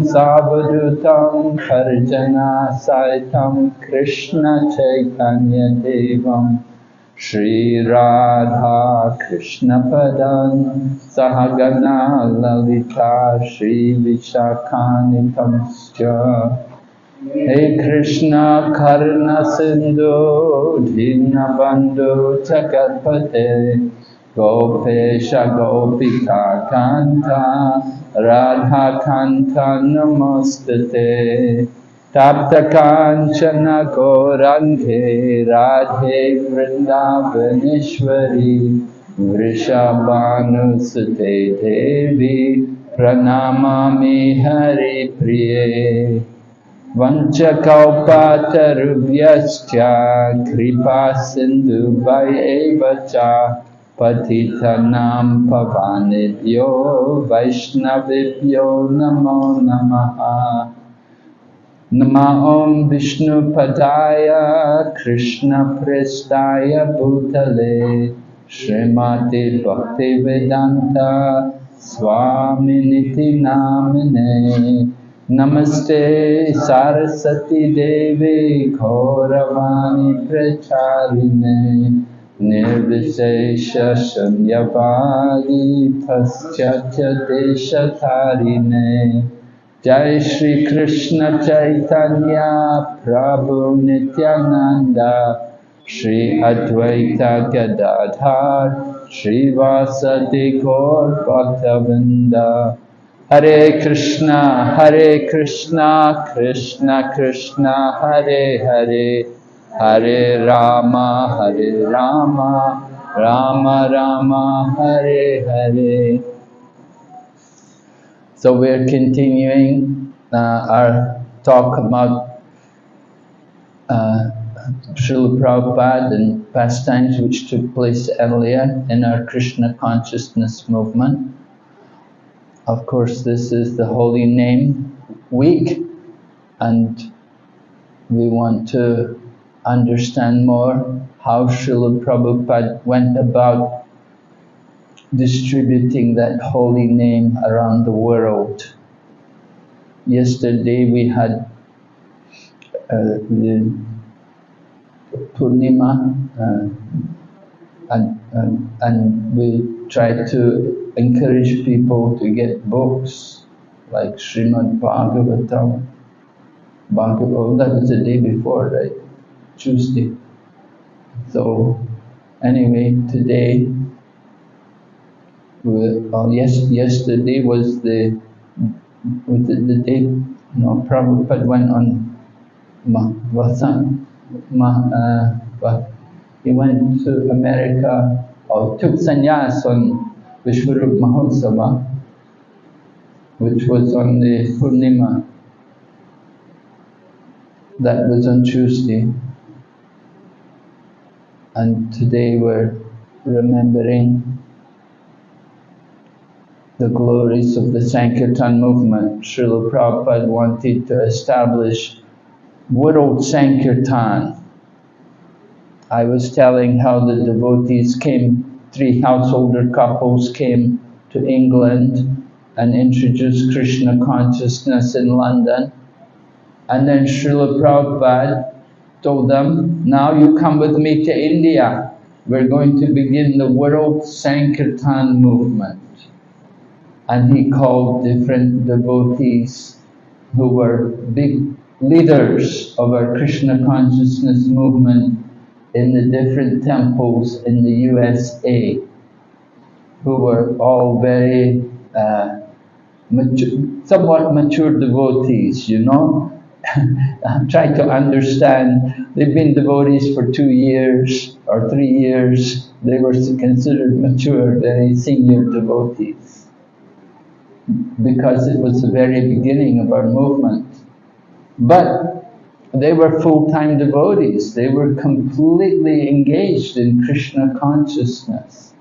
Savadutam Harjana Saitam Krishna Chaitanya Devam Shri Radha Krishna Padan Sahagana Lalita Shri Vishakanitamscha Hey Krishna Karna Sindhu Dinabandhu Chakarpate Gopesha Gopika Kanta Radha Kanta Namastate Tapta Kanchana Gorange Radhe Vrindavaneshwari Vrishabhanusate Devi Pranamami Hari Priye Vanchakalpatarubhyascha kripa sindhu bhayeva cha patitanam pavanebhyo vaishnavibhyo namo namaha. Nama Om Vishnu Padaya Krishna Prestaya Bhutale Srimati Bhaktivedanta Swaminiti Namine Namaste Saraswati Devi Gauravani Pracharine Nirvishesha Shunyavadi Paschatya Deshatarine Jai Shri Krishna Chaitanya Prabhu Nityananda Shri Advaita Gadadhar Shri Vasadi Gaur Bhaktavinda Hare Krishna, Krishna Krishna, Hare Hare, Hare Rama, Rama Rama, Hare Hare. So we're continuing our talk about Srila Prabhupada and pastimes which took place earlier in our Krishna consciousness movement. Of course, this is the Holy Name Week, and we want to understand more how Srila Prabhupada went about distributing that holy name around the world. Yesterday we had the Purnima, and we tried to encourage people to get books like Srimad Bhagavatam. Oh, that was the day before, right? Tuesday. So anyway, today, yesterday was the day, Prabhupada went on he went to America, or took sannyas on Vishwarup Mahotsava, which was on the Purnima. That was on Tuesday. And today we're remembering the glories of the Sankirtan movement. Srila Prabhupada wanted to establish world Sankirtan. I was telling how the devotees came, 3 householder couples came to England and introduced Krishna consciousness in London. And then Srila Prabhupada told them, now you come with me to India. We're going to begin the world Sankirtan movement. And he called different devotees who were big leaders of our Krishna consciousness movement in the different temples in the USA, who were all very somewhat mature devotees, Try to understand, they've been devotees for 2 years or 3 years, they were considered mature, very senior devotees, because it was the very beginning of our movement. But they were full-time devotees, they were completely engaged in Krishna consciousness.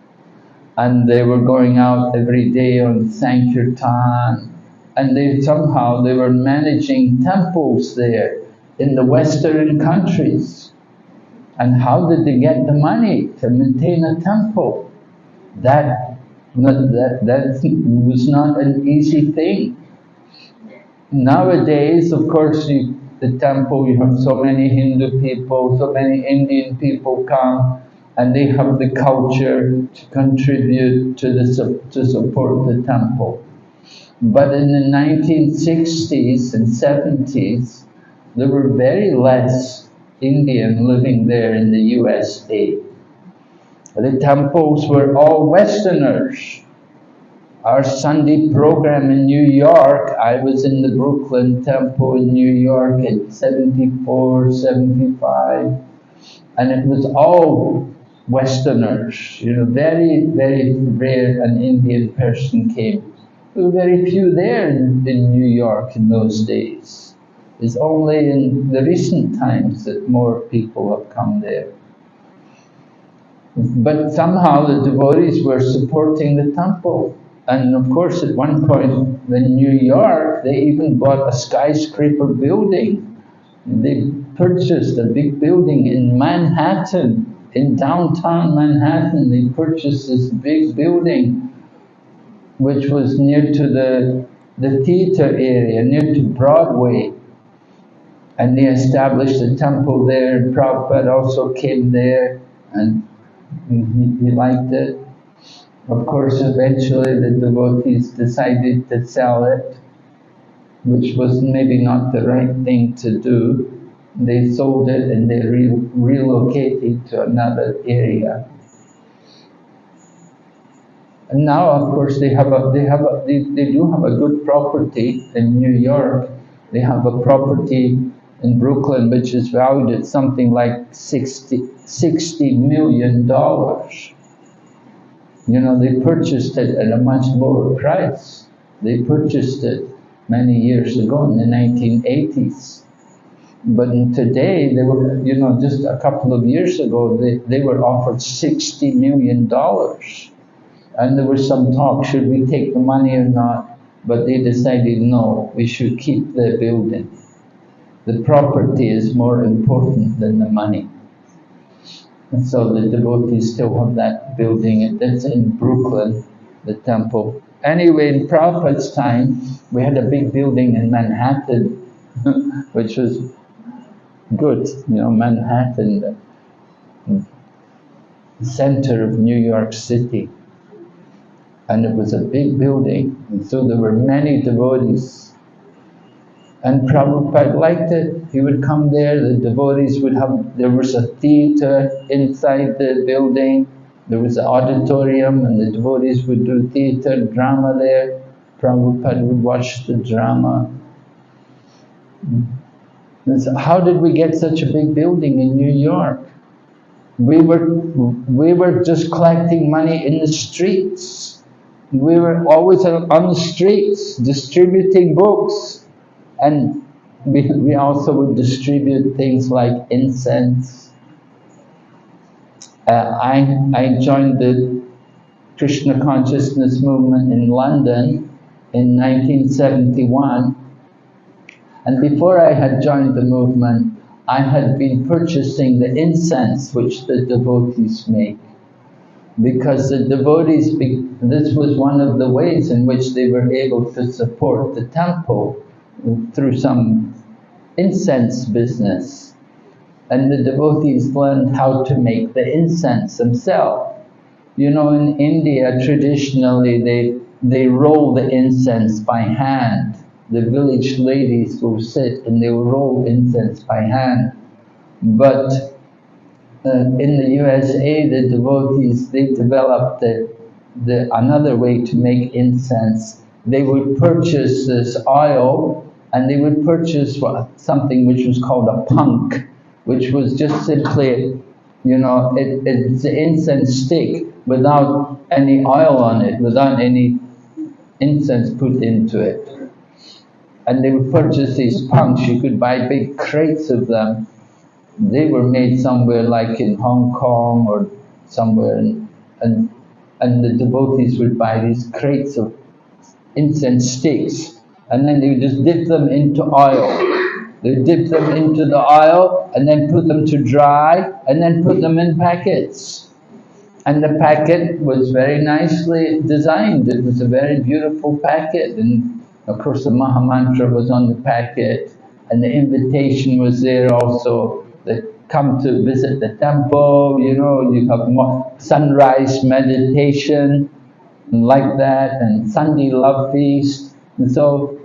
And they were going out every day on Sankirtan, and they were managing temples there in the Western countries. And how did they get the money to maintain a temple? That was not an easy thing. Nowadays, of course, the temple, you have so many Hindu people, so many Indian people come, and they have the culture to contribute to support the temple. But in the 1960s and 70s, there were very less Indian living there in the USA. The temples were all Westerners. Our Sunday program in New York, I was in the Brooklyn Temple in New York in 74, 75, and it was all Westerners. You know, very, very rare an Indian person came. There were very few there in New York in those days. It's only in the recent times that more people have come there. But somehow the devotees were supporting the temple. And of course, at one point in New York, they even bought a skyscraper building. They purchased a big building in Manhattan, in downtown Manhattan. They purchased this big building, which was near to the theater area, near to Broadway. And they established a temple there, and Prabhupada also came there, and he liked it. Of course, eventually the devotees decided to sell it, which was maybe not the right thing to do. They sold it and they relocated to another area. And now, of course, they do have a good property in New York. They have a property in Brooklyn which is valued at something like $60 million. You know, they purchased it at a much lower price. They purchased it many years ago in the 1980s. But today, they were, you know, just a couple of years ago, they were offered $60 million. And there was some talk, should we take the money or not? But they decided, no, we should keep the building. The property is more important than the money. And so the devotees still have that building. It's in Brooklyn, the temple. Anyway, in Prabhupada's time, we had a big building in Manhattan, which was good. You know, Manhattan, the center of New York City. And it was a big building. And so there were many devotees. And Prabhupada liked it. He would come there, the devotees would have, there was a theater inside the building, there was an auditorium, and the devotees would do theater, drama there. Prabhupada would watch the drama. And so how did we get such a big building in New York? We were just collecting money in the streets. We were always on the streets, distributing books. And we also would distribute things like incense. I joined the Krishna consciousness movement in London in 1971. And before I had joined the movement, I had been purchasing the incense which the devotees make. Because the devotees, this was one of the ways in which they were able to support the temple through some incense business. And the devotees learned how to make the incense themselves. You know, in India, traditionally, they roll the incense by hand. The village ladies will sit and they will roll incense by hand. But in the USA, the devotees, they developed another way to make incense. They would purchase this oil, and they would purchase something which was called a punk, which was just simply, you know, it's an incense stick without any oil on it, without any incense put into it. And they would purchase these punks. You could buy big crates of them. They were made somewhere like in Hong Kong or somewhere, and the devotees would buy these crates of incense sticks, and then they would just dip them into oil. They would dip them into the oil and then put them to dry and then put them in packets. And the packet was very nicely designed. It was a very beautiful packet, and Of course, the Maha Mantra was on the packet, and the invitation was there also. That come to visit the temple, you know, you have sunrise meditation, and like that, and Sunday love feast. And so,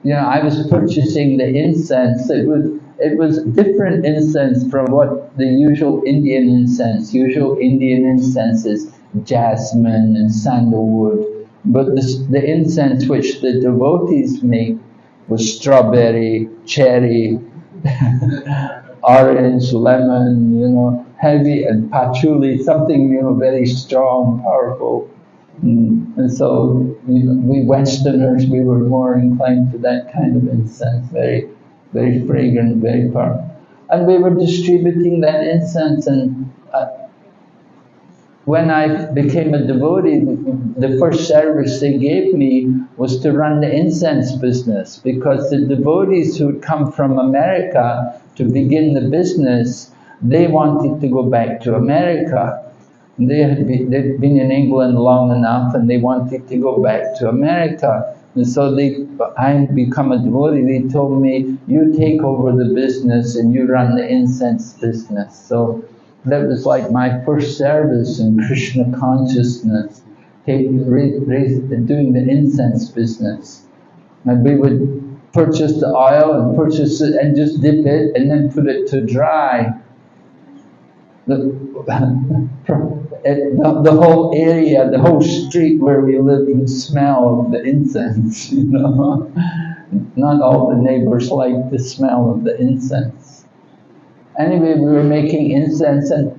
you know, I was purchasing the incense. It was different incense from what the usual Indian incense. Usual Indian incense is jasmine and sandalwood, but the incense which the devotees make was strawberry, cherry, orange, lemon, you know, heavy, and patchouli, something, you know, very strong, powerful. And so we Westerners, we were more inclined to that kind of incense, very, very fragrant, very powerful. And we were distributing that incense, and when I became a devotee, the first service they gave me was to run the incense business, because the devotees who had come from America to begin the business, they wanted to go back to America. They'd been in England long enough, and they wanted to go back to America. And so I had become a devotee. They told me, you take over the business and you run the incense business. So that was like my first service in Krishna consciousness, doing the incense business. And we would purchase the oil and purchase it and just dip it and then put it to dry. The whole area, the whole street where we lived would smell of the incense, you know. Not all the neighbors liked the smell of the incense. Anyway, we were making incense, and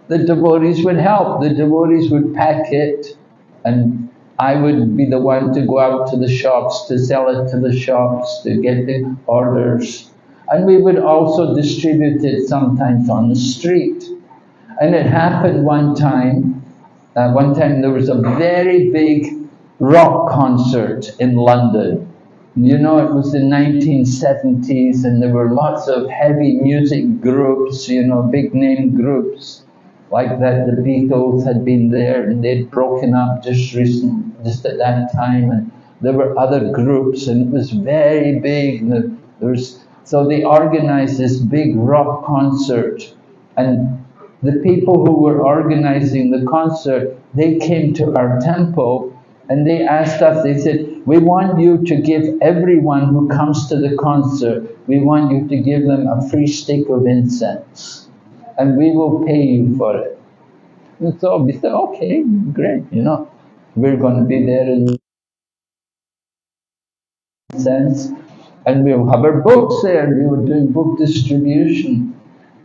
the devotees would help. The devotees would pack it, and I would be the one to go out to the shops, to sell it to the shops, to get the orders. And we would also distribute it sometimes on the street. And it happened one time there was a very big rock concert in London. You know, it was the 1970s, and there were lots of heavy music groups, you know, big name groups like that. The Beatles had been there, and they'd broken up just at that time, and there were other groups, and it was very big. So they organized this big rock concert, and the people who were organizing the concert, they came to our temple and they asked us, they said, we want you to give everyone who comes to the concert, we want you to give them a free stick of incense, and we will pay you for it. And so we said, okay, great, you know, we're going to be there in incense, and we'll have our books there, we were doing book distribution.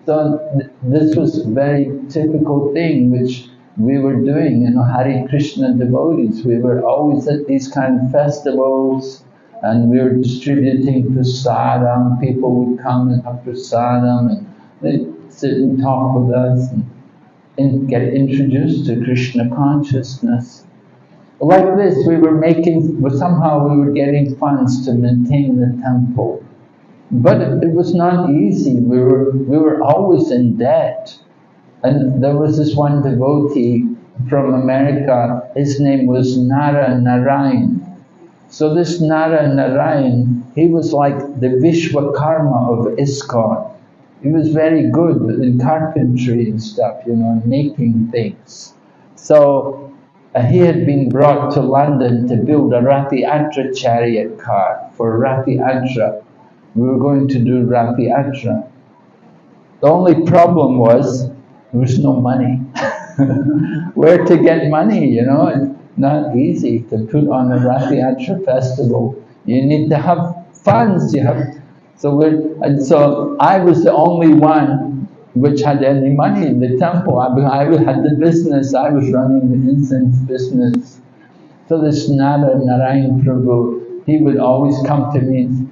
So this was a very typical thing which we were doing, you know, Hare Krishna devotees. We were always at these kind of festivals, and we were distributing prasadam. People would come and have prasadam, and they'd sit and talk with us and get introduced to Krishna consciousness. Like this, somehow we were getting funds to maintain the temple. But it was not easy. We were always in debt. And there was this one devotee from America, his name was Nara Narayan. So this Nara Narayan, he was like the Vishwakarma of ISKCON. He was very good in carpentry and stuff, you know, making things. So he had been brought to London to build a Rathi Atra chariot car for Rathi Atra. We were going to do Rathi Atra. The only problem was there was no money. Where to get money, you know? It's not easy to put on a Rathi Atra festival. You need to have funds. So I was the only one which had any money in the temple. I had the business. I was running the incense business. So this Nara Narayan Prabhu, he would always come to me and say,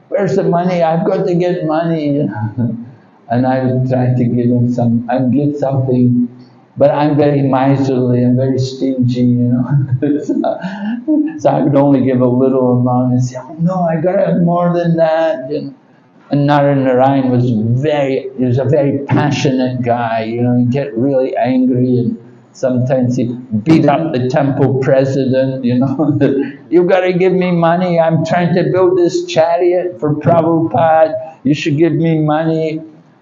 where's the money? I've got to get money. And I would try to give him I'd give something, but I'm very miserly, I'm very stingy, you know. So I would only give a little amount and say, oh no, I gotta have more than that. And Nara Narayan was a very passionate guy, you know, he'd get really angry, and sometimes he'd beat up the temple president, you know. you got to give me money. I'm trying to build this chariot for Prabhupada. You should give me money.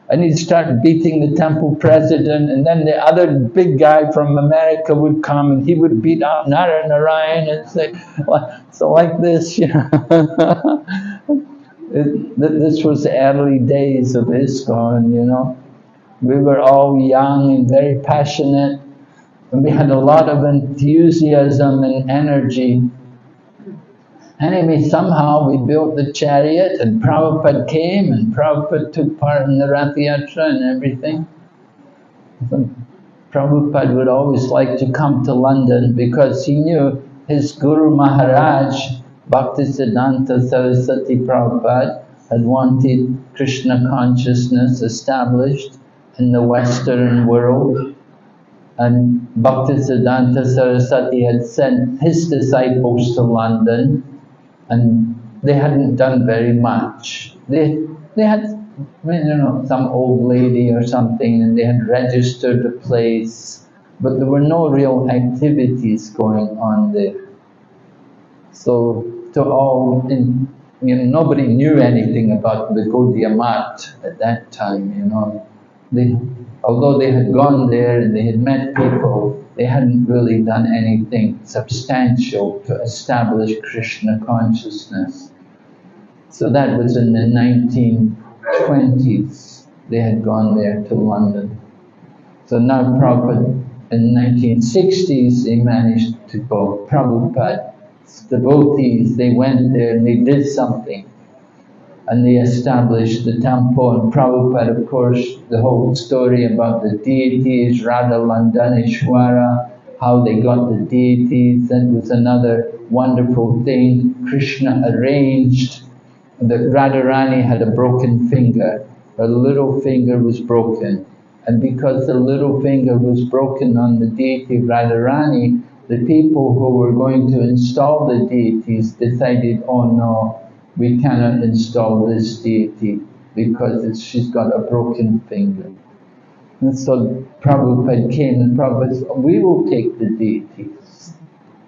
And he'd start beating the temple president, and then the other big guy from America would come and he would beat up Narayan and say, well, so like this, you know. This was the early days of ISKCON, you know. We were all young and very passionate, and we had a lot of enthusiasm and energy. Anyway, somehow we built the chariot, and Prabhupada came, and Prabhupada took part in the Rath Yatra and everything. So Prabhupada would always like to come to London because he knew his Guru Maharaj, Bhaktisiddhanta Saraswati Prabhupada, had wanted Krishna consciousness established in the Western world. And Bhaktisiddhanta Saraswati had sent his disciples to London, and they hadn't done very much. They had, you know, some old lady or something, and they had registered a place, but there were no real activities going on there. So to all, you know, nobody knew anything about the Gaudiya Math at that time, you know. Although they had gone there and they had met people, they hadn't really done anything substantial to establish Krishna consciousness. So that was in the 1920s. They had gone there to London. So now Prabhupada, in the 1960s, they managed to go. Prabhupada's devotees, they went there and they did something. And they established the temple, and Prabhupada, of course, the whole story about the deities, Radha Landaneshwara, how they got the deities, that was another wonderful thing. Krishna arranged that Radharani had a broken finger. Her little finger was broken. And because the little finger was broken on the deity Radharani, the people who were going to install the deities decided, oh no, we cannot install this deity because she's got a broken finger. And so Prabhupada came and Prabhupada said, we will take the deities.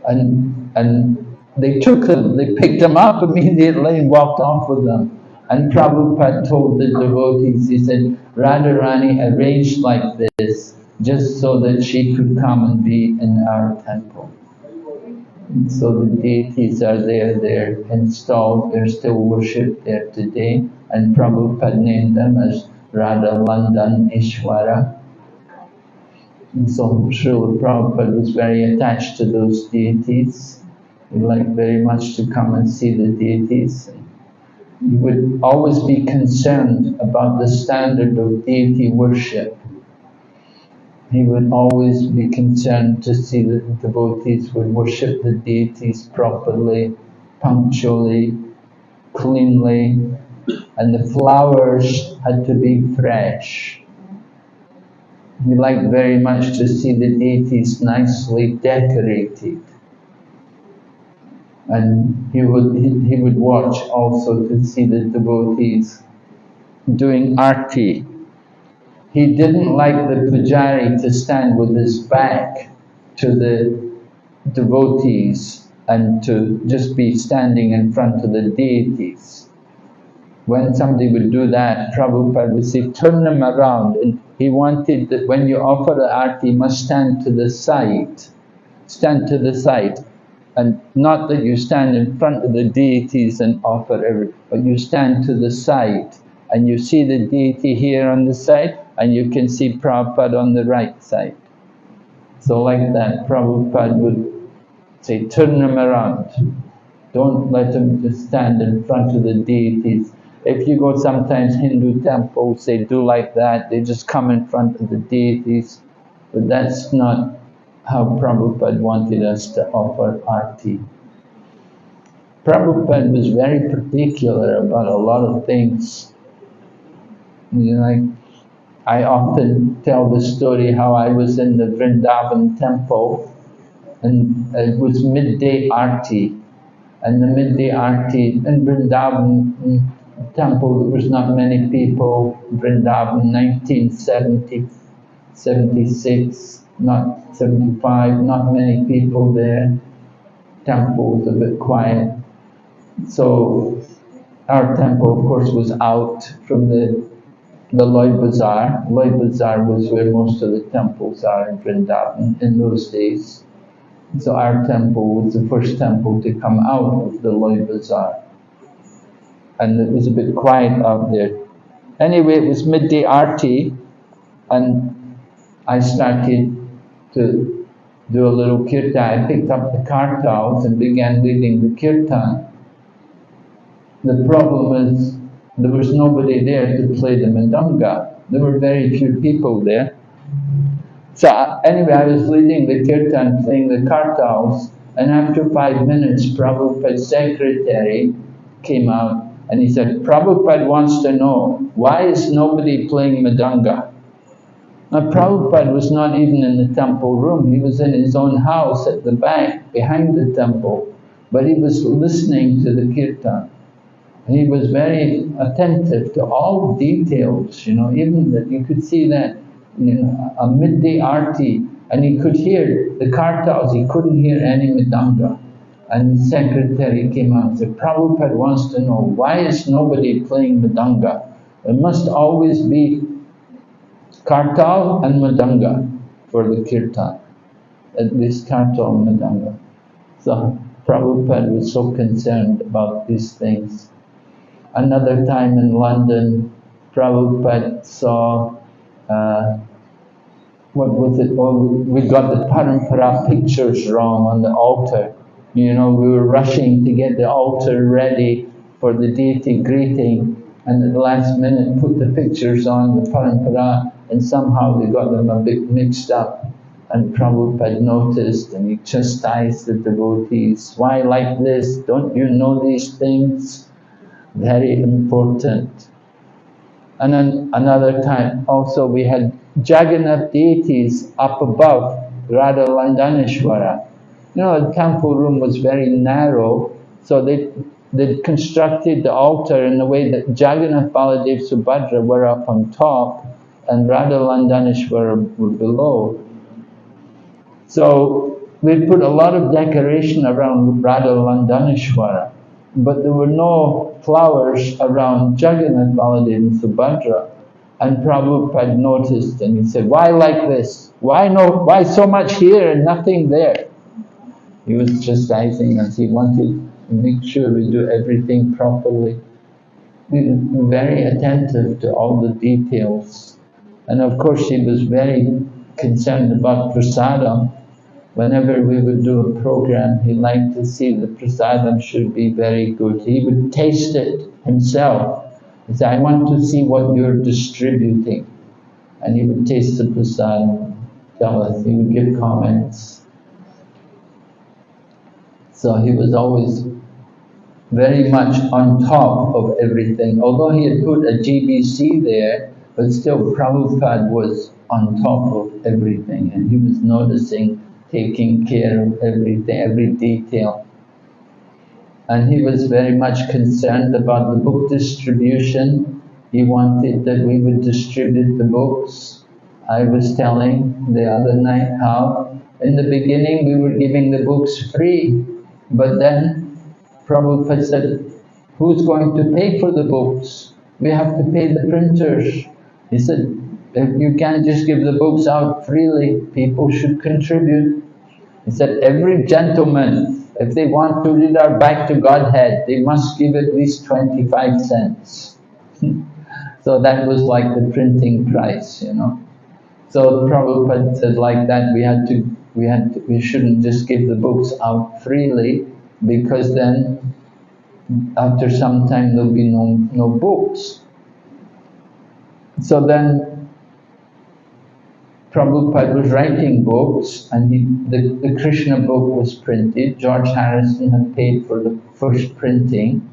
And they took them, they picked them up immediately and walked off with them. And Prabhupada told the devotees, he said, Radharani arranged like this just so that she could come and be in our temple. And so the deities are there, they're installed, they're still worshipped there today. And Prabhupada named them as Radha Landaneshwara. And so Srila Prabhupada was very attached to those deities. He liked very much to come and see the deities. He would always be concerned about the standard of deity worship. He would always be concerned to see that the devotees would worship the deities properly, punctually, cleanly, and the flowers had to be fresh. He liked very much to see the deities nicely decorated. And he would watch also to see the devotees doing arti. He didn't like the pujari to stand with his back to the devotees and to just be standing in front of the deities. When somebody would do that, Prabhupada would say, turn them around. And he wanted that when you offer the arti, you must stand to the side. Stand to the side. And not that you stand in front of the deities and offer everything, but you stand to the side. And you see the deity here on the side, and you can see Prabhupada on the right side. So like that, Prabhupada would say, turn them around. Don't let them just stand in front of the deities. If you go sometimes Hindu temples, they do like that. They just come in front of the deities. But that's not how Prabhupada wanted us to offer arti. Prabhupada was very particular about a lot of things. You know, like, I often tell the story how I was in the Vrindavan temple and it was midday arti. And the midday arti in Vrindavan temple, there was not many people. Vrindavan, 1970, 76, not 75, not many people there. temple was a bit quiet. So our temple, of course, was out from the Loi Bazaar. Loi Bazaar was where most of the temples are in Vrindavan in those days. So our temple was the first temple to come out of the Loi Bazaar. And it was a bit quiet out there. Anyway, it was midday arti, and I started to do a little kirtan. I picked up the kartals and began leading the kirtan. The problem is there was nobody there to play the mridanga. There were very few people there. So anyway, I was leading the kirtan, playing the kartals, and after 5 minutes, Prabhupada's secretary came out and he said, Prabhupada wants to know, why is nobody playing mridanga? Now Prabhupada was not even in the temple room, he was in his own house at the back, behind the temple, but he was listening to the kirtan. He was very attentive to all details, even that you could see that, a midday arti, and he could hear the kartals, he couldn't hear any mridanga. And the secretary came out and said, Prabhupada wants to know, why is nobody playing mridanga? There must always be kartal and mridanga for the kirtan, at least kartal and mridanga. So Prabhupada was so concerned about these things. Another time in London, Prabhupada saw, what was it? Oh, we got the parampara pictures wrong on the altar. We were rushing to get the altar ready for the deity greeting, and at the last minute put the pictures on the parampara, and somehow they got them a bit mixed up. And Prabhupada noticed, and he chastised the devotees. Why like this? Don't you know these things? Very important. And then another time also we had Jagannath deities up above Radha Landaneshwara. The temple room was very narrow, so they constructed the altar in a way that Jagannath, Baladev, Subhadra were up on top and Radha Landaneshwara were below. So we put a lot of decoration around Radha Landaneshwara, but there were no flowers around Jagannath, Baladev and Subhadra. And Prabhupada noticed and he said, why like this? Why so much here and nothing there? He was chastising us. He wanted to make sure we do everything properly. We were very attentive to all the details. And of course he was very concerned about prasadam. Whenever we would do a program, he liked to see the prasadam should be very good. He would taste it himself. He said, I want to see what you're distributing. And he would taste the prasadam, tell us, he would give comments. So he was always very much on top of everything. Although he had put a GBC there, but still Prabhupada was on top of everything, and he was noticing, taking care of everything, every detail. And he was very much concerned about the book distribution. He wanted that we would distribute the books. I was telling the other night how in the beginning we were giving the books free, but then Prabhupada said, who's going to pay for the books? We have to pay the printers. He said, you can't just give the books out freely, people should contribute. He said, every gentleman, if they want to read our Back to Godhead, they must give at least 25 cents. So that was like the printing price, So Prabhupada said like that, we shouldn't just give the books out freely, because then after some time there'll be no books. So then Prabhupada was writing books, and the Krishna book was printed. George Harrison had paid for the first printing.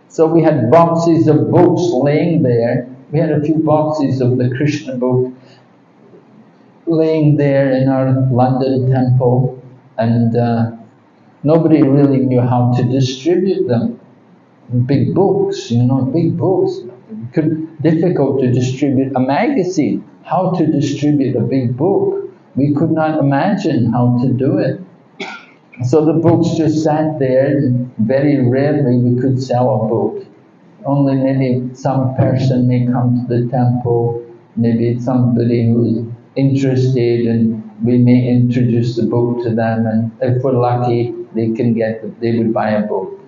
So we had boxes of books laying there. We had a few boxes of the Krishna book laying there in our London temple, and nobody really knew how to distribute them. Big books, big books. Difficult to distribute a magazine. How to distribute a big book? We could not imagine how to do it. So the books just sat there. Very rarely we could sell a book. Only maybe some person may come to the temple, maybe somebody who's interested, and we may introduce the book to them, and if we're lucky, they would buy a book.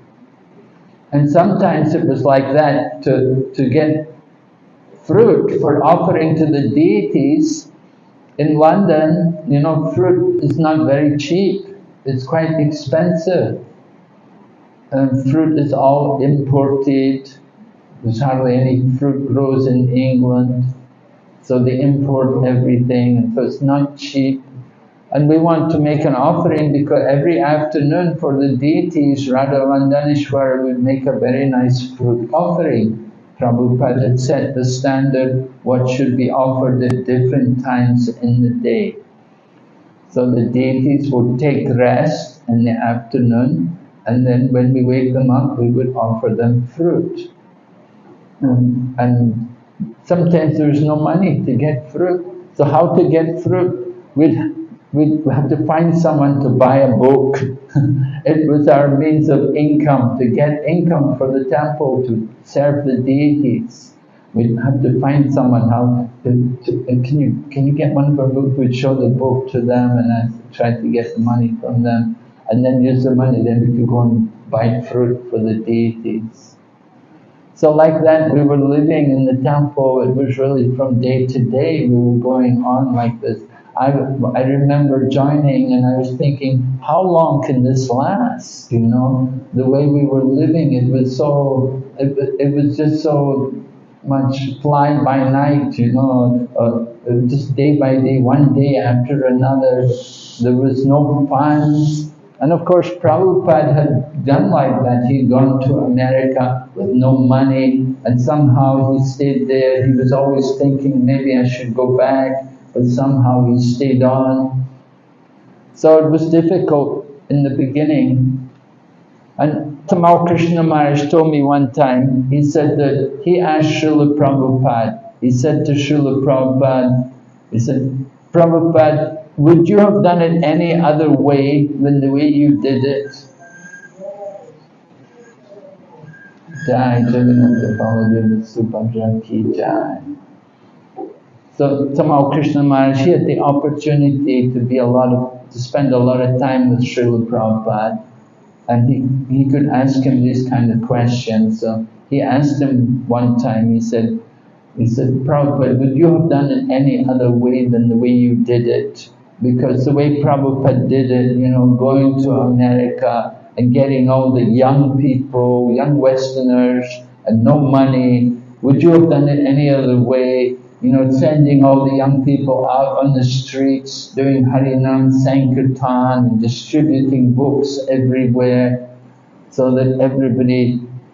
And sometimes it was like that to get fruit for offering to the deities. In London, you know, fruit is not very cheap. It's quite expensive. And fruit is all imported. There's hardly any fruit grows in England. So they import everything, so it's not cheap. And we want to make an offering because every afternoon for the deities, Radha Vandaneshwara would make a very nice fruit offering. Prabhupada had set the standard what should be offered at different times in the day. So the deities would take rest in the afternoon, and then when we wake them up, we would offer them fruit. And sometimes there's no money to get fruit. So how to get fruit? We'd have to find someone to buy a book. It was our means of income, to get income for the temple, to serve the deities. We'd have to find someone can you get one of our books? We'd show the book to them and try to get the money from them. And then use the money, then we could go and buy fruit for the deities. So like that, we were living in the temple. It was really from day to day, we were going on like this. I remember joining and I was thinking, how long can this last? You know, the way we were living, it was just so much fly by night, you know, just day by day, one day after another. There was no fun. And of course, Prabhupada had done like that. He'd gone to America with no money, and somehow he stayed there. He was always thinking, maybe I should go back, but somehow he stayed on. So it was difficult in the beginning. And Tamal Krishna Maharaj told me one time, he said that he asked Srila Prabhupada, he said to Srila Prabhupada, he said, Prabhupada, would you have done it any other way than the way you did it? Jai Jagannath Baladev Subhadra Ki Jai. So Tamal Krishna Maharaj, he had the opportunity to spend a lot of time with Srila Prabhupada, and he could ask him these kind of questions. So he asked him one time, he said, Prabhupada, would you have done it any other way than the way you did it? Because the way Prabhupada did it, you know, going to America and getting all the young people, young Westerners, and no money, would you have done it any other way? You know, sending all the young people out on the streets, doing Harinam Sankirtan, and distributing books everywhere, so that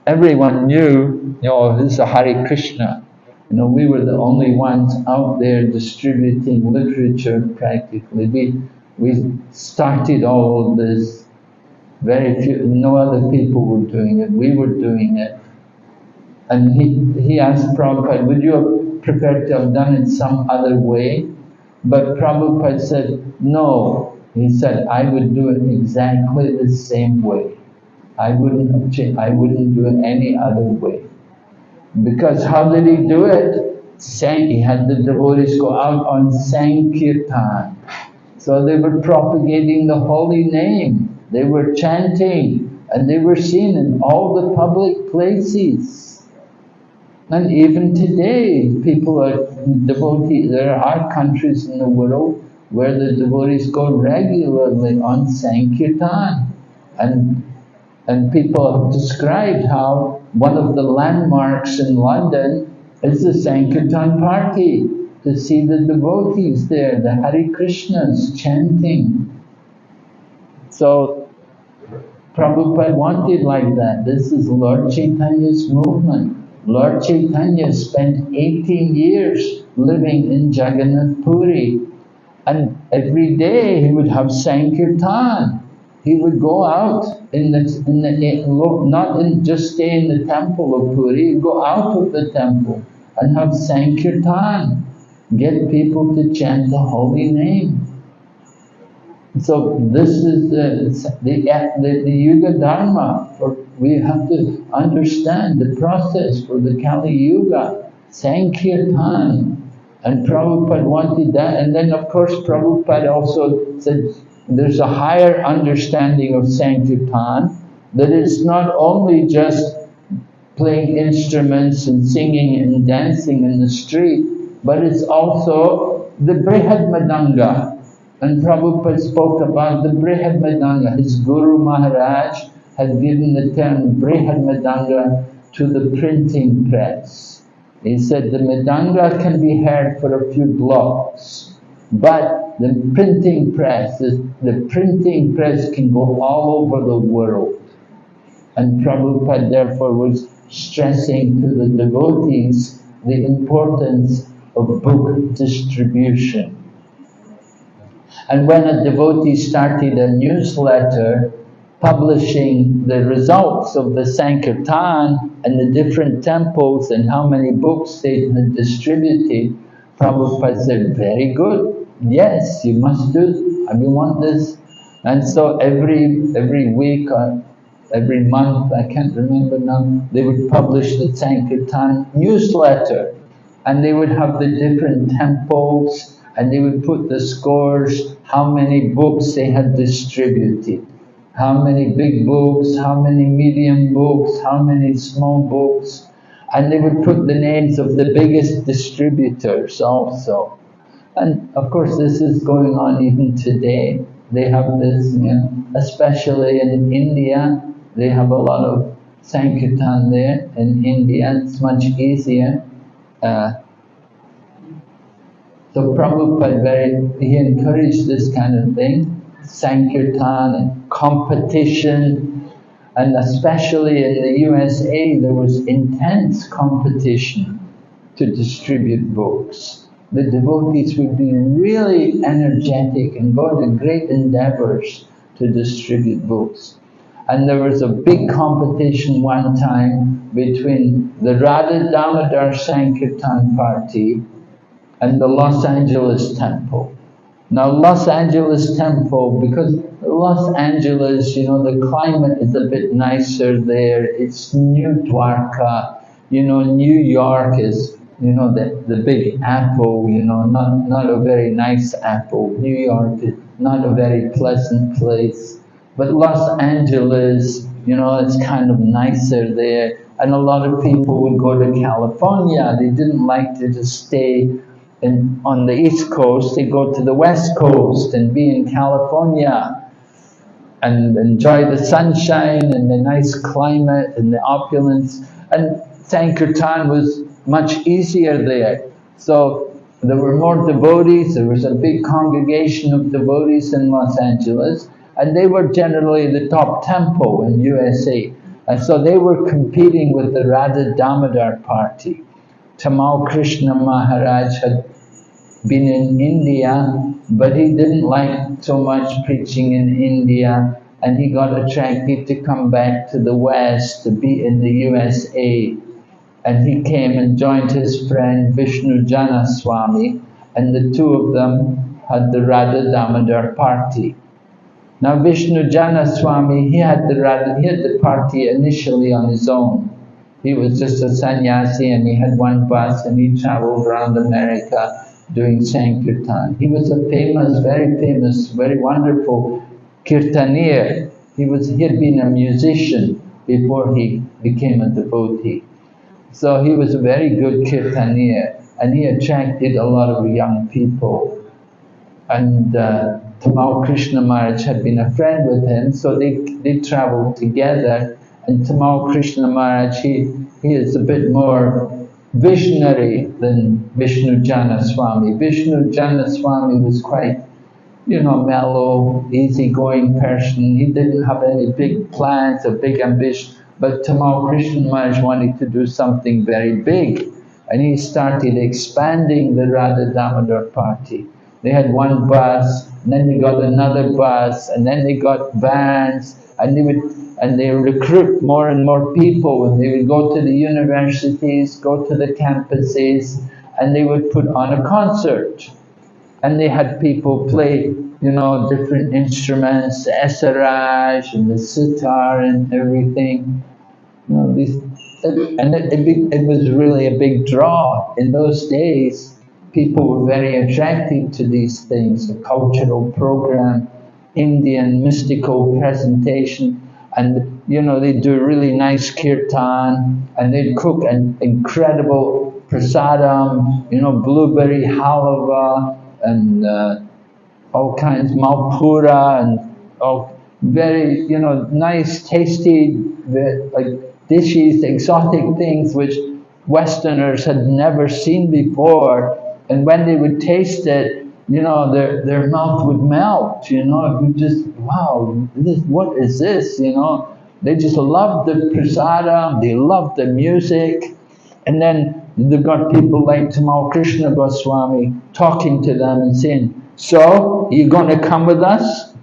everyone knew, you know, this is a Hare Krishna. You know, we were the only ones out there distributing literature practically. We started all of this. Very few, no other people were doing it. We were doing it. And he asked Prabhupada, would you have prepared to have done it some other way? But Prabhupada said, no. He said, I would do it exactly the same way. I wouldn't do it any other way. Because how did he do it? He had the devotees go out on Sankirtan. So they were propagating the holy name. They were chanting, and they were seen in all the public places. And even today, devotees, there are countries in the world where the devotees go regularly on Sankirtan. And people have described how one of the landmarks in London is the Sankirtan party, to see the devotees there, the Hare Krishnas chanting. So Prabhupada wanted like that. This is Lord Chaitanya's movement. Lord Chaitanya spent 18 years living in Jagannath Puri, and every day he would have Sankirtan. He would go out just stay in the temple of Puri, he'd go out of the temple and have Sankirtan, get people to chant the holy name. So this is the Yuga Dharma. We have to understand the process for the Kali Yuga, Sankirtan. And Prabhupada wanted that. And then of course Prabhupada also said there's a higher understanding of Sankirtan, that it's not only just playing instruments and singing and dancing in the street, but it's also the Brihad Madanga. And Prabhupada spoke about the Brihad Madanga. His Guru Maharaj had given the term Brihad Madanga to the printing press. He said the Madanga can be heard for a few blocks, but the printing press can go all over the world. And Prabhupada therefore was stressing to the devotees the importance of book distribution. And when a devotee started a newsletter publishing the results of the Sankirtan and the different temples and how many books they had distributed, Prabhupada said, very good, yes, you must do, and we want this. And so every week or every month, I can't remember now, they would publish the Sankirtan newsletter, and they would have the different temples, and they would put the scores, how many books they had distributed, how many big books, how many medium books, how many small books, and they would put the names of the biggest distributors also. And of course this is going on even today. They have this, especially in India, they have a lot of Sankirtan there. In India, it's much easier. So Prabhupada he encouraged this kind of thing, Sankirtan and competition, and especially in the USA there was intense competition to distribute books. The devotees would be really energetic and go to great endeavors to distribute books. And there was a big competition one time between the Radha Damodar Sankirtan party and the Los Angeles temple. Now Los Angeles temple, because Los Angeles, the climate is a bit nicer there, it's New Dwarka, New York is, the big apple, not a very nice apple. New York is not a very pleasant place. But Los Angeles, it's kind of nicer there. And a lot of people would go to California. They didn't like to just stay on the East Coast. They go to the West Coast and be in California and enjoy the sunshine and the nice climate and the opulence. And Sankirtan was much easier there. So there were more devotees. There was a big congregation of devotees in Los Angeles. And they were generally the top temple in USA. And so they were competing with the Radha Damodar party. Tamal Krishna Maharaj had been in India, but he didn't like so much preaching in India, and he got attracted to come back to the West, to be in the USA. And he came and joined his friend Vishnu Jana Swami, and the two of them had the Radha Damodar party. Now Vishnu Jana Swami, he had the party initially on his own. He was just a sannyasi and he had one bus and he traveled around America doing Sankirtan. He was a very famous, very wonderful kirtanier. He had been a musician before he became a devotee. So he was a very good kirtanier and he attracted a lot of young people. And Tamal Krishna Maharaj had been a friend with him, so they traveled together. And Tamal Krishna Maharaj, he is a bit more visionary than Vishnu Jana Swami. Vishnu Jana Swami was quite, mellow, easygoing person. He didn't have any big plans or big ambition. But Tamal Krishna Maharaj wanted to do something very big. And he started expanding the Radha Damodar party. They had one bus, and then they got another bus, and then they got vans, and they recruit more and more people, and they would go to the universities, go to the campuses, and they would put on a concert. And they had people play you know, different instruments, the esaraj and the sitar and everything. You know, it was really a big draw. In those days, people were very attracted to these things, a cultural program, Indian mystical presentation, and you know, they'd do a really nice kirtan, and they'd cook an incredible prasadam, you know, blueberry halava, and all kinds, malpura, and all very, you know, nice, tasty, like dishes, exotic things which Westerners had never seen before. And when they would taste it, you know, their mouth would melt, you know, it would just, wow, what is this, you know? They just loved the prasadam, they loved the music. And then they've got people like Tamal Krishna Goswami talking to them and saying, so, are you going to come with us?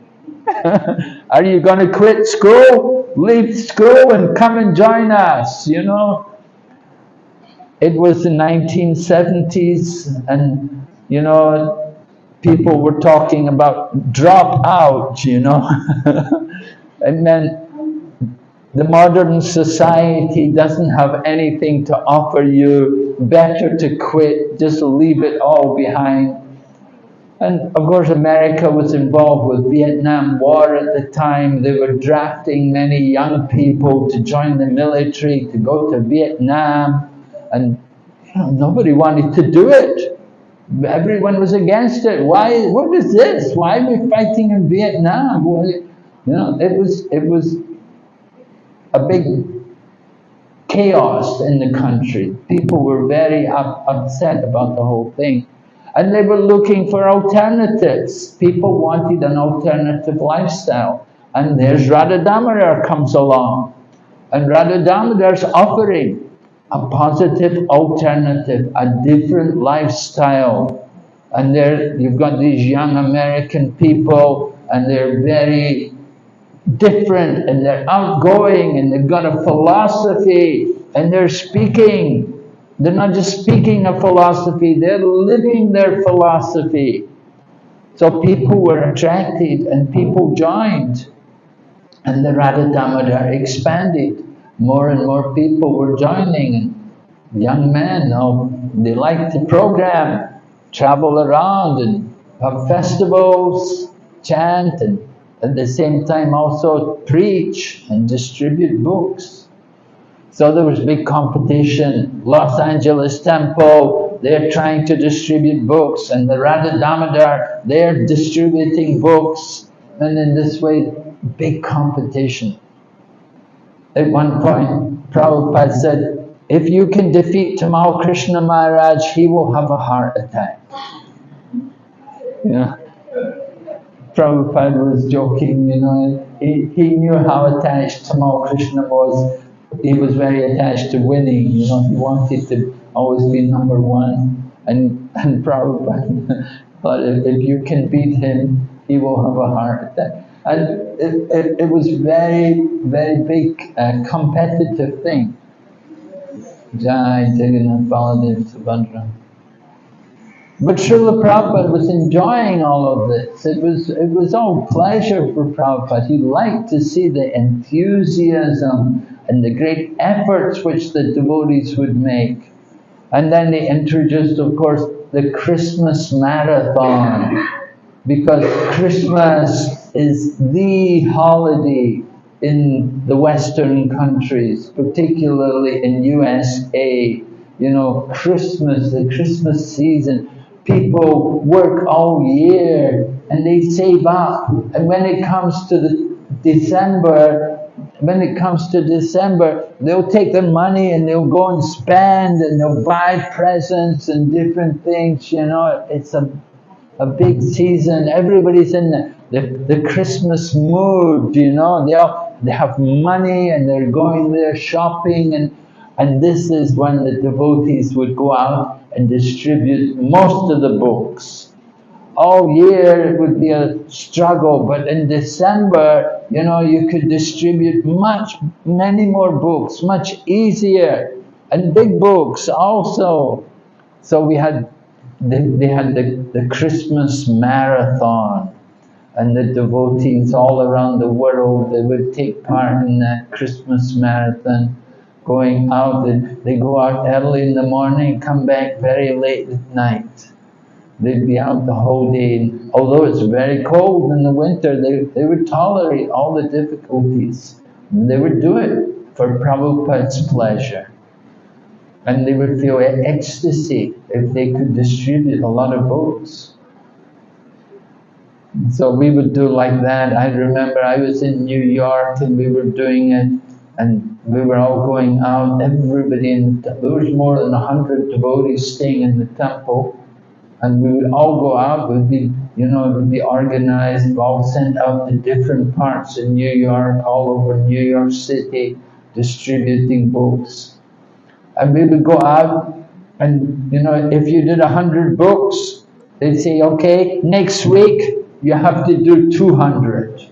Are you going to quit school? Leave school and come and join us, you know? It was the 1970s, and, you know, people were talking about drop out, you know? And then the modern society doesn't have anything to offer you. Better to quit, just leave it all behind. And of course America was involved with Vietnam War at the time. They were drafting many young people to join the military, to go to Vietnam. And you know, nobody wanted to do it. Everyone was against it. Why? What is this? Why are we fighting in Vietnam? Well, you know, it was a big chaos in the country. People were very upset about the whole thing. And they were looking for alternatives. People wanted an alternative lifestyle. And there's Radha Damodar comes along. And Radha Damodar's offering a positive alternative, a different lifestyle. And there you've got these young American people, and they're very different, and they're outgoing, and they've got a philosophy, and they're speaking. They're not just speaking a philosophy, they're living their philosophy. So people were attracted and people joined. And the Radha Damodar expanded. More and more people were joining. And young men, they liked the program, travel around and have festivals, chant, and at the same time also preach and distribute books. So there was big competition. Los Angeles Temple, they're trying to distribute books, and the Radha Damodar, they're distributing books. And in this way, big competition. At one point, Prabhupada said, if you can defeat Tamal Krishna Maharaj, he will have a heart attack. You know, Prabhupada was joking, you know, he knew how attached Tamal Krishna was. He was very attached to winning, you know, he wanted to always be number one. And Prabhupada thought, if you can beat him, he will have a heart attack. And it was very, very big competitive thing. Jai Jagannath Baladev Subhadra. But Srila Prabhupada was enjoying all of this. It was all pleasure for Prabhupada. He liked to see the enthusiasm and the great efforts which the devotees would make. And then they introduced, of course, the Christmas marathon, because Christmas is the holiday in the Western countries, particularly in USA. You know, Christmas, the Christmas season, people work all year and they save up. And when it comes to December, they'll take their money and they'll go and spend, and they'll buy presents and different things, you know. It's a big season. Everybody's in the Christmas mood, you know. They have money and they're going there shopping, and this is when the devotees would go out and distribute most of the books. All year it would be a struggle, but in December, you know, you could distribute many more books, much easier, and big books also. So they had the Christmas marathon, and the devotees all around the world, they would take part in that Christmas marathon, going out. They go out early in the morning, come back very late at night. They'd be out the whole day. Although it's very cold in the winter, they would tolerate all the difficulties. They would do it for Prabhupada's pleasure. And they would feel ecstasy if they could distribute a lot of books. So we would do like that. I remember I was in New York and we were doing it, and we were all going out, everybody there was more than 100 devotees staying in the temple, and we would all go out. It would be, it would be organized, we'd all sent out to different parts in New York, all over New York City, distributing books. And we would go out, and if you did 100 books, they'd say, okay, next week you have to do 200.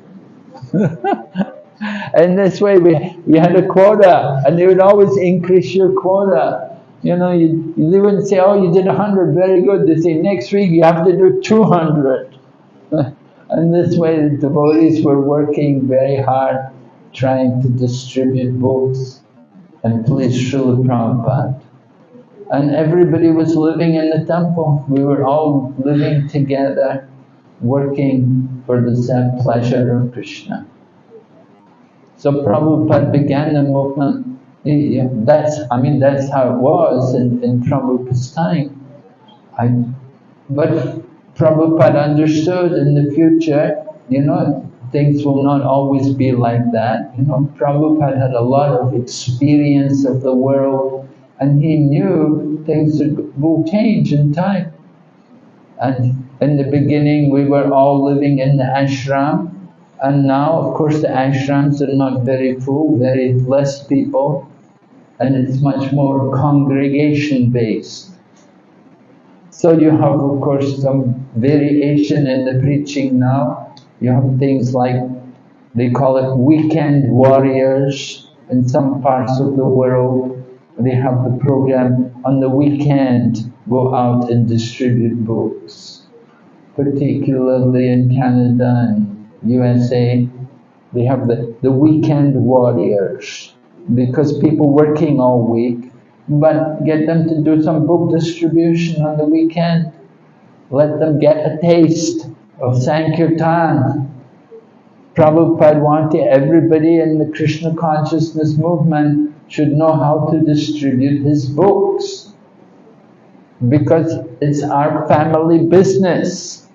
And this way we had a quota, and they would always increase your quota. They wouldn't say, oh, you did 100, very good. They say, next week you have to do 200. And this way the devotees were working very hard, trying to distribute books and please Srila Prabhupada. And everybody was living in the temple. We were all living together, working for the pleasure of Krishna. So Prabhupada began the movement. That's how it was in Prabhupada's time. But Prabhupada understood in the future, things will not always be like that. Prabhupada had a lot of experience of the world, and he knew things will change in time. And in the beginning we were all living in the ashram, and now of course the ashrams are not very full, very less people, and it's much more congregation based. So you have of course some variation in the preaching now. You have things like, they call it weekend warriors in some parts of the world. They have the program on the weekend, go out and distribute books. Particularly in Canada and USA, they have the weekend warriors, because people working all week, but get them to do some book distribution on the weekend. Let them get a taste of Sankirtan. Prabhupada wanted everybody in the Krishna consciousness movement should know how to distribute his books, because it's our family business.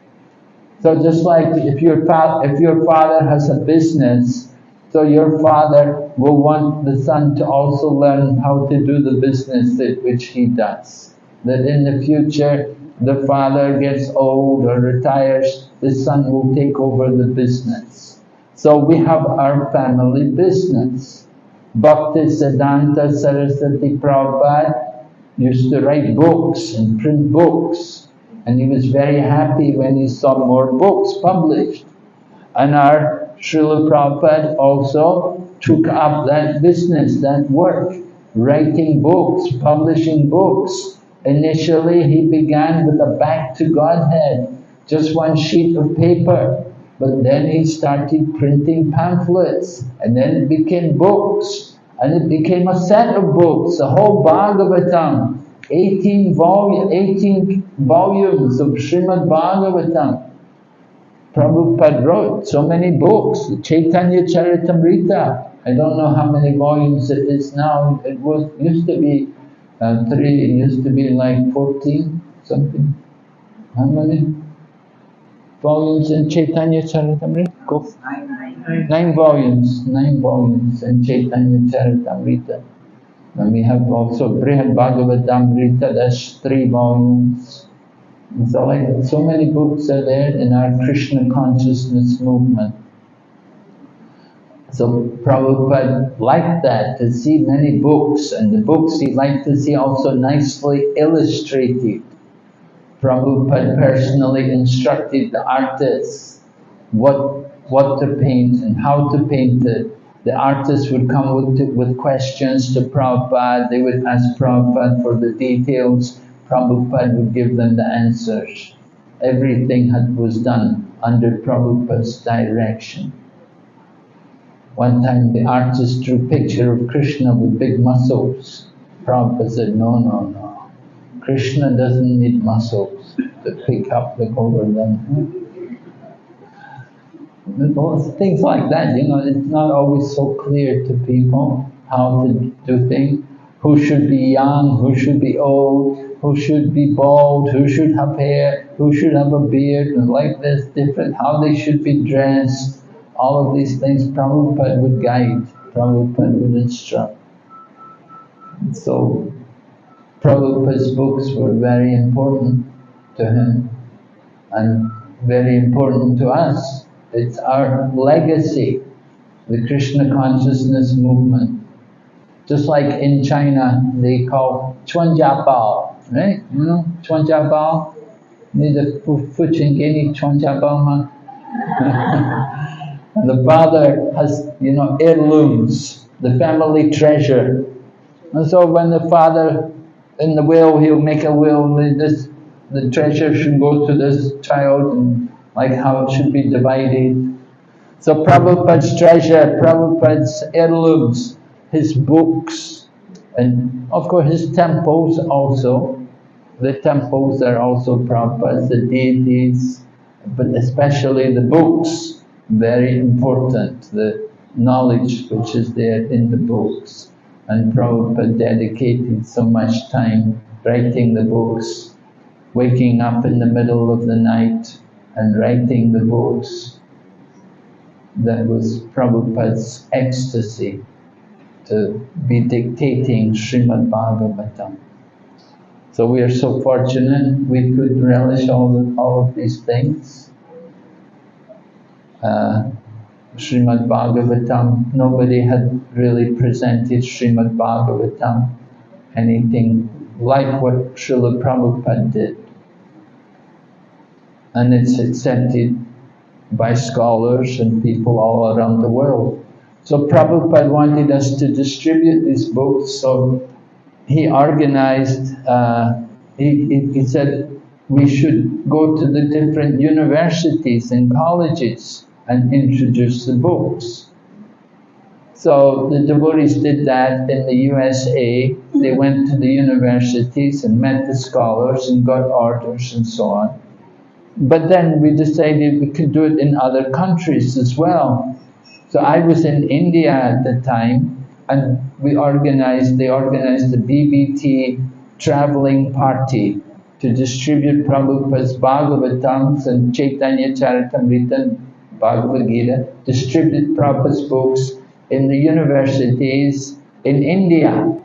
So just like if your father has a business, so your father will want the son to also learn how to do the business which he does. That in the future, the father gets old or retires, the son will take over the business. So we have our family business. Bhaktisiddhanta Saraswati Prabhupada used to write books and print books, and he was very happy when he saw more books published. And our Srila Prabhupada also took up that business, that work, writing books, publishing books. Initially he began with a back to Godhead, just one sheet of paper. But then he started printing pamphlets, and then it became books, and it became a set of books, the whole Bhagavatam, 18 volumes of Srimad Bhagavatam. Prabhupada wrote so many books, Chaitanya Charitamrita. I don't know how many volumes it is now. It used to be 3, it used to be like 14 something. How many volumes in Chaitanya Charitamrita? 9 volumes in Chaitanya Charitamrita. And we have also Brihad Bhagavatamrita, that's 3 volumes. And so many books are there in our Krishna consciousness movement. So Prabhupada liked that, to see many books, and the books he liked to see also nicely illustrated. Prabhupada personally instructed the artists what to paint and how to paint it. The artists would come with questions to Prabhupada, they would ask Prabhupada for the details, Prabhupada would give them the answers. Everything was done under Prabhupada's direction. One time the artist drew a picture of Krishna with big muscles. Prabhupada said, no, no, no. Krishna doesn't need muscles to pick up the Govardhan. Things like that, you know, it's not always so clear to people how to do things. Who should be young, who should be old, who should be bald, who should have hair, who should have a beard, and like this, different, how they should be dressed. All of these things Prabhupada would guide, Prabhupada would instruct. So Prabhupada's books were very important to him and very important to us. It's our legacy, the Krishna consciousness movement. Just like in China, they call Chuanjiabao, right? You know, Chuanjiabao? Ni the Fuchingeni Chuanjiabao ma? The father has, you know, heirlooms, the family treasure. And so when the father, in the will, he'll make a will, the treasure should go to this child, and like how it should be divided. So Prabhupada's treasure, Prabhupada's heirlooms, his books, and of course his temples also. The temples are also Prabhupada's, the deities, but especially the books, very important, the knowledge which is there in the books. And Prabhupada dedicated so much time writing the books, waking up in the middle of the night and writing the books. That was Prabhupada's ecstasy, to be dictating Srimad Bhagavatam. So we are so fortunate we could relish all of these things. Srimad Bhagavatam, nobody had really presented Srimad Bhagavatam, anything like what Srila Prabhupada did. And it's accepted by scholars and people all around the world. So Prabhupada wanted us to distribute these books, so he organized, he said we should go to the different universities and colleges and introduce the books. So the devotees did that in the USA. They went to the universities and met the scholars and got orders and so on. But then we decided we could do it in other countries as well. So I was in India at the time, and they organized the BBT traveling party to distribute Prabhupada's Bhagavatams and Chaitanya Charitamrita, Bhagavad Gita, distribute Prabhupada's books in the universities in India.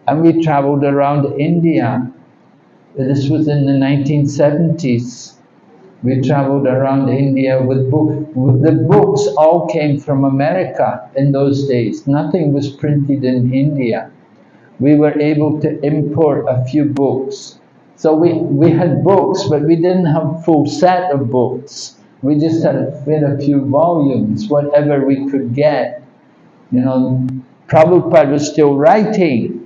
And we traveled around India. This was in the 1970s. We traveled around India with books. The books all came from America in those days. Nothing was printed in India. We were able to import a few books. So we had books, but we didn't have a full set of books. We just had a few volumes, whatever we could get. You know, Prabhupada was still writing.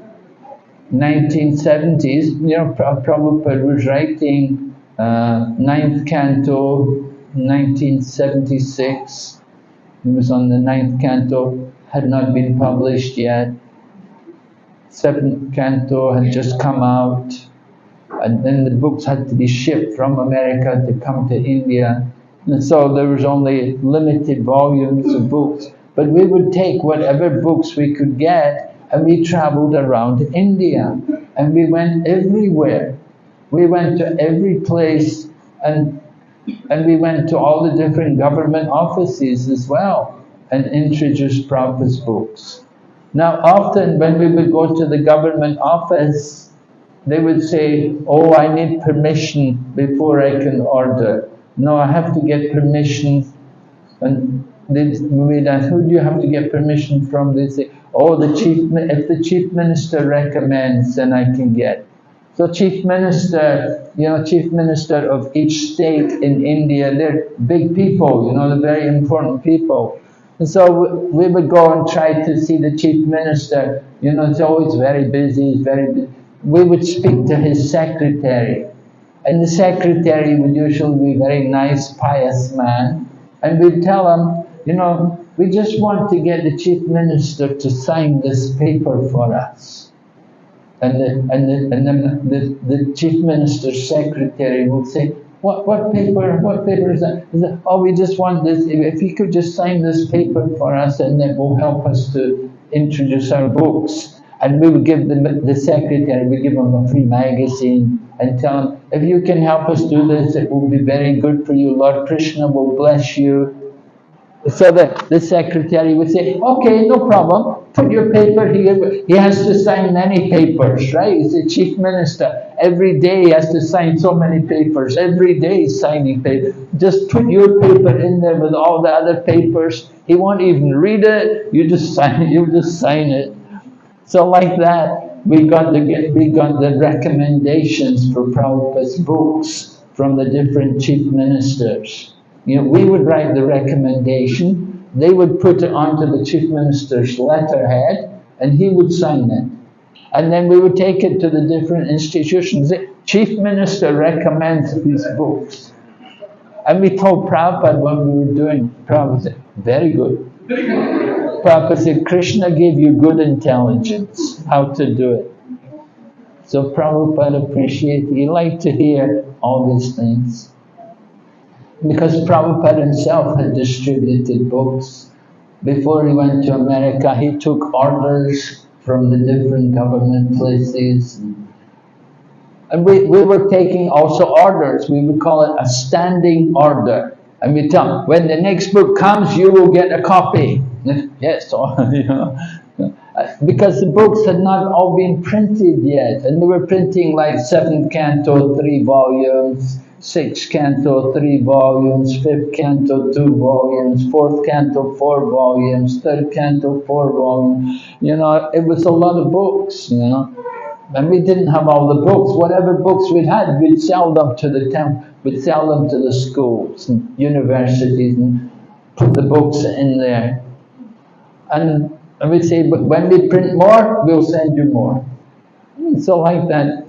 1970s, you know, Prabhupada was writing 9th canto, 1976. He was on the 9th canto, had not been published yet. 7th canto had just come out, and then the books had to be shipped from America to come to India. And so there was only limited volumes of books. But we would take whatever books we could get, and we traveled around India, and we went everywhere. We went to every place, and we went to all the different government offices as well, and introduced Prabhupada's books. Now often when we would go to the government office, they would say, oh, I need permission before I can order. No, I have to get permission. And we'd ask, who do you have to get permission from? They say, oh, if the chief minister recommends, then I can get. So chief minister, you know, chief minister of each state in India, they're big people, you know, they're very important people. And so we would go and try to see the chief minister. You know, it's always very busy, We would speak to his secretary, And the secretary would usually be a very nice, pious man. And we'd tell him, you know, we just want to get the chief minister to sign this paper for us. And then the chief minister's secretary would say, what paper is that? He said, oh, we just want this, if you could just sign this paper for us, and that will help us to introduce our books. And we would give the secretary, we give him a free magazine and tell him, if you can help us do this, it will be very good for you. Lord Krishna will bless you. So the secretary would say, okay, no problem, put your paper here. He has to sign many papers, right? He's the chief minister. Every day he has to sign so many papers. Every day he's signing papers. Just put your paper in there with all the other papers. He won't even read it. You just sign it. So like that, we got the recommendations for Prabhupada's books from the different chief ministers. You know, we would write the recommendation, they would put it onto the chief minister's letterhead, and he would sign it. And then we would take it to the different institutions. The chief minister recommends these books. And we told Prabhupada when we were doing, Prabhupada said, very good. Prabhupada said, Krishna gave you good intelligence, how to do it. So Prabhupada appreciated, he liked to hear all these things. Because Prabhupada himself had distributed books. Before he went to America, he took orders from the different government places. And we were taking also orders. We would call it a standing order. And we tell him, when the next book comes, you will get a copy. Yes, you know. Because the books had not all been printed yet. And they were printing like 7th canto, 3 volumes. 6th canto, 3 volumes, 5th canto, 2 volumes, 4th canto, 4 volumes, 3rd canto, 4 volumes. You know, it was a lot of books, you know. And we didn't have all the books. Whatever books we had, we'd sell them to the temple, we'd sell them to the schools and universities and put the books in there. And we'd say, but when we print more, we'll send you more. And so like that,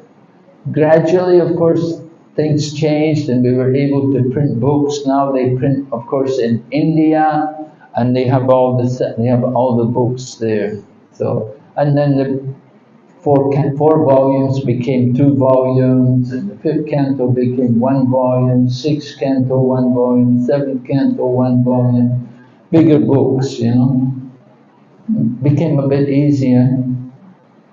gradually, of course, things changed and we were able to print books. Now they print, of course, in India, and they have all the books there. So, and then the 4 volumes became 2 volumes, and the 5th canto became 1 volume, 6th canto 1 volume, 7th canto 1 volume. Bigger books, you know. Became a bit easier.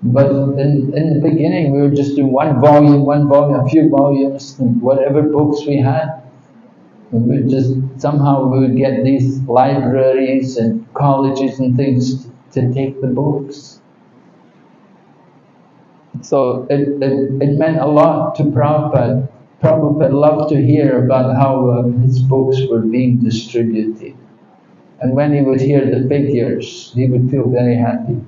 But in the beginning, we were just doing 1 volume, a few volumes, whatever books we had. We just, somehow we would get these libraries and colleges and things to take the books. So it meant a lot to Prabhupada. Prabhupada loved to hear about how his books were being distributed. And when he would hear the figures, he would feel very happy.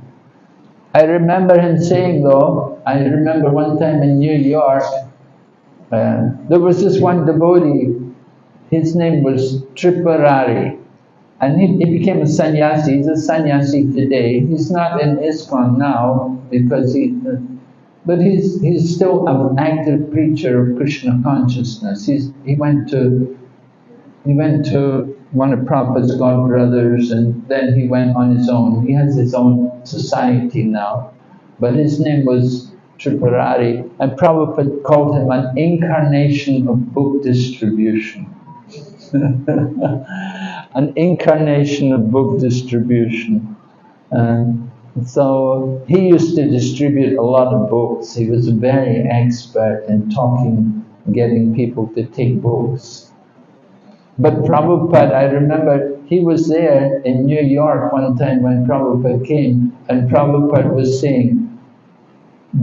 I remember him saying though, I remember one time in New York, there was this one devotee, his name was Tripurari, and he became a sannyasi. He's a sannyasi today. He's not in ISKCON now, because but he's still an active preacher of Krishna consciousness. He went to one of Prabhupada's godbrothers, and then he went on his own. He has his own society now. But his name was Tripurari, and Prabhupada called him an incarnation of book distribution. An incarnation of book distribution. So he used to distribute a lot of books. He was very expert in getting people to take books. But Prabhupada, I remember, he was there in New York one time when Prabhupada came, and Prabhupada was saying,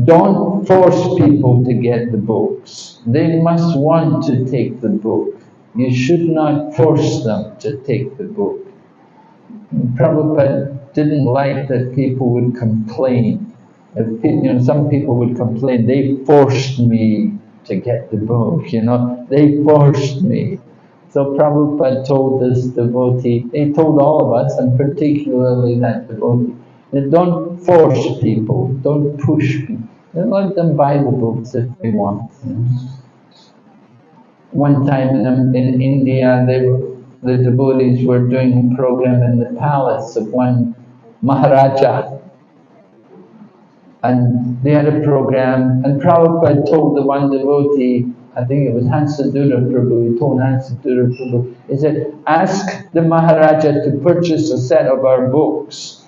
don't force people to get the books. They must want to take the book. You should not force them to take the book. And Prabhupada didn't like that people would complain. Some people would complain, they forced me to get the book, they forced me. So Prabhupada told this devotee, he told all of us, and particularly that devotee, that don't force people, don't push people. Let them buy the books if they want. One time in India, the devotees were doing a program in the palace of one Maharaja. And they had a program, and Prabhupada told the one devotee, I think it was Hansadura Prabhu, he told Hansadura Prabhu, he said, ask the Maharaja to purchase a set of our books.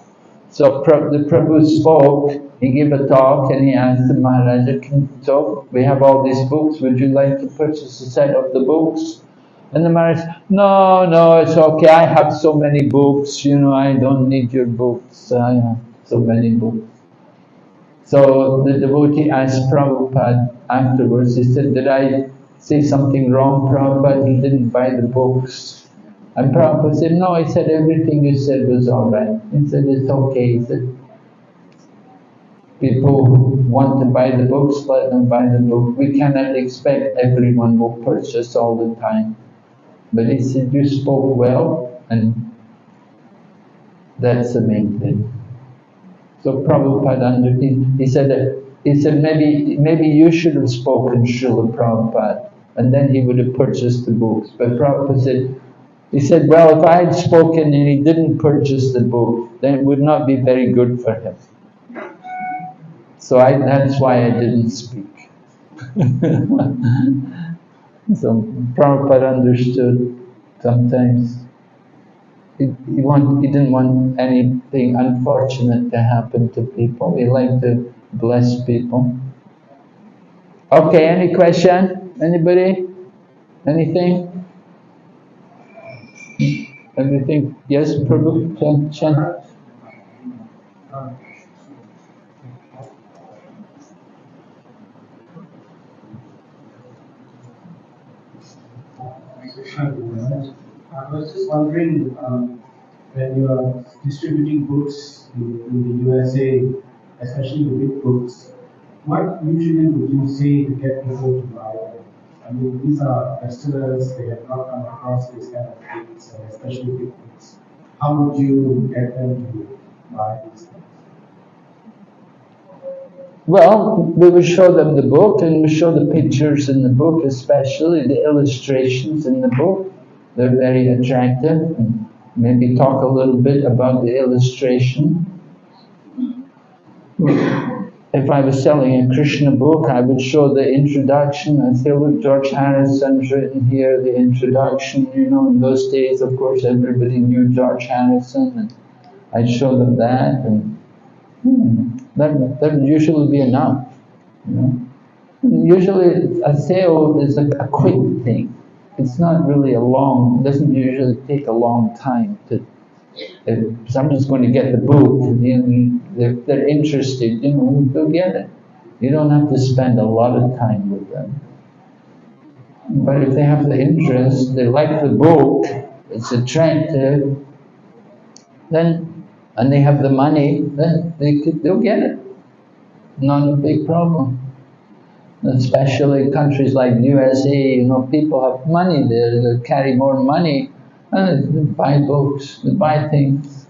So the Prabhu spoke, he gave a talk, and he asked the Maharaja, so we have all these books, would you like to purchase a set of the books? And the Maharaja said, no, it's okay, I have so many books, I don't need your books, I have so many books. So the devotee asked Prabhupada afterwards, he said, did I say something wrong, Prabhupada? He didn't buy the books. And Prabhupada said, no, he said everything you said was all right. He said, it's okay. He said, people want to buy the books, let them buy the book. We cannot expect everyone will purchase all the time. But he said, you spoke well, and that's the main thing. So Prabhupada understood. He said maybe you should have spoken Srila Prabhupada, and then he would have purchased the books. But Prabhupada said, he said, well, if I had spoken and he didn't purchase the book, then it would not be very good for him. So that's why I didn't speak. So Prabhupada understood sometimes. He didn't want anything unfortunate to happen to people. He liked to bless people. Okay, any question? Anybody? Anything? Everything? Yes, Prabhu? Chen? I was just wondering, when you are distributing books in the USA, especially the big books, what usually would you say to get people to buy them? I mean, these are Westerners, they have not come across this kind of things, especially big books. How would you get them to buy these things? Well, we would show them the book, and we show the pictures in the book, especially the illustrations in the book. They're very attractive, and maybe talk a little bit about the illustration. If I was selling a Krishna book, I would show the introduction. I'd say, look, George Harrison's written here, the introduction. In those days, of course, everybody knew George Harrison, and I'd show them that, and that would usually be enough. Usually a sale is a quick thing. It's not really doesn't usually take a long time to, if someone's going to get the book, if they're interested, they'll get it. You don't have to spend a lot of time with them. But if they have the interest, they like the book, it's attractive, and they have the money, then they'll get it. Not a big problem. Especially countries like USA, people have money there, they carry more money, and they buy books, they buy things.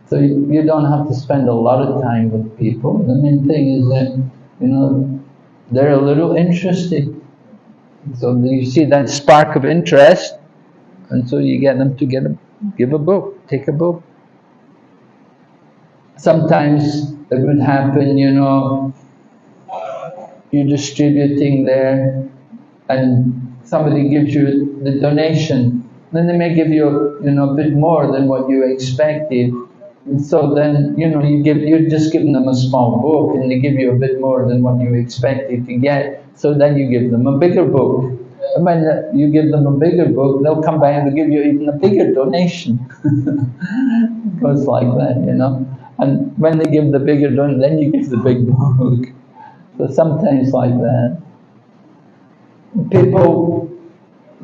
So you don't have to spend a lot of time with people. The main thing is that, they're a little interested. So you see that spark of interest, and so you get them to give a book, take a book. Sometimes it would happen, you're distributing there, and somebody gives you the donation. Then they may give you, a bit more than what you expected. And so then, you're just giving them a small book, and they give you a bit more than what you expected to get. So then you give them a bigger book. And when you give them a bigger book, they'll come back and they'll give you even a bigger donation. It goes like that, And when they give the bigger donation, then you give the big book. So sometimes like that. People,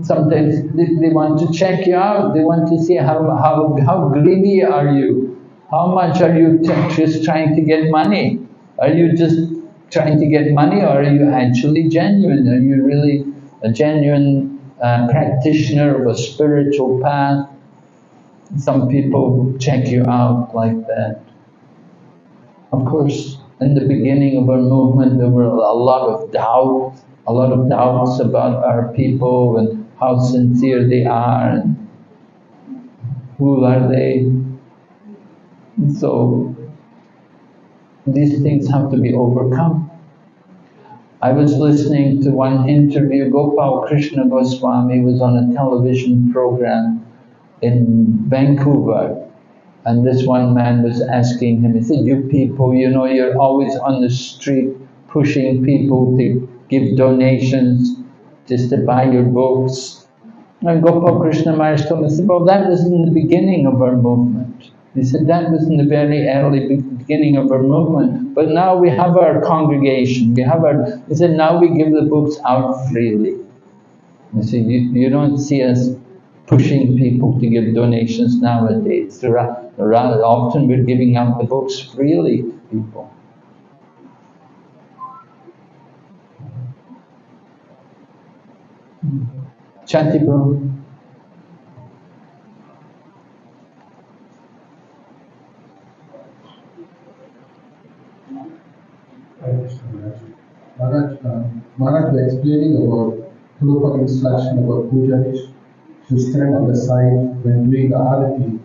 sometimes they want to check you out. They want to see how greedy are you? How much are you just trying to get money? Are you just trying to get money, or are you actually genuine? Are you really a genuine practitioner of a spiritual path? Some people check you out like that. Of course, in the beginning of our movement, there were a lot of doubt. a lot of doubts about our people and how sincere they are and who are they. So these things have to be overcome. I was listening to one interview. Gopal Krishna Goswami was on a television program in Vancouver, and this one man was asking him, he said, you people, you know, you're always on the street pushing people to give donations just to buy your books. And Gopal Krishna Maharaj told me, he said, well, that was in the beginning of our movement. He said, that was in the very early beginning of our movement. But now we have our congregation, he said, now we give the books out freely. You see, you don't see us pushing people to give donations nowadays. Rather often we're giving out the books freely to people. Chanti Prabhu. Maharaj was explaining about Prabhupada instruction about pujaris to stand on the side when doing the arati.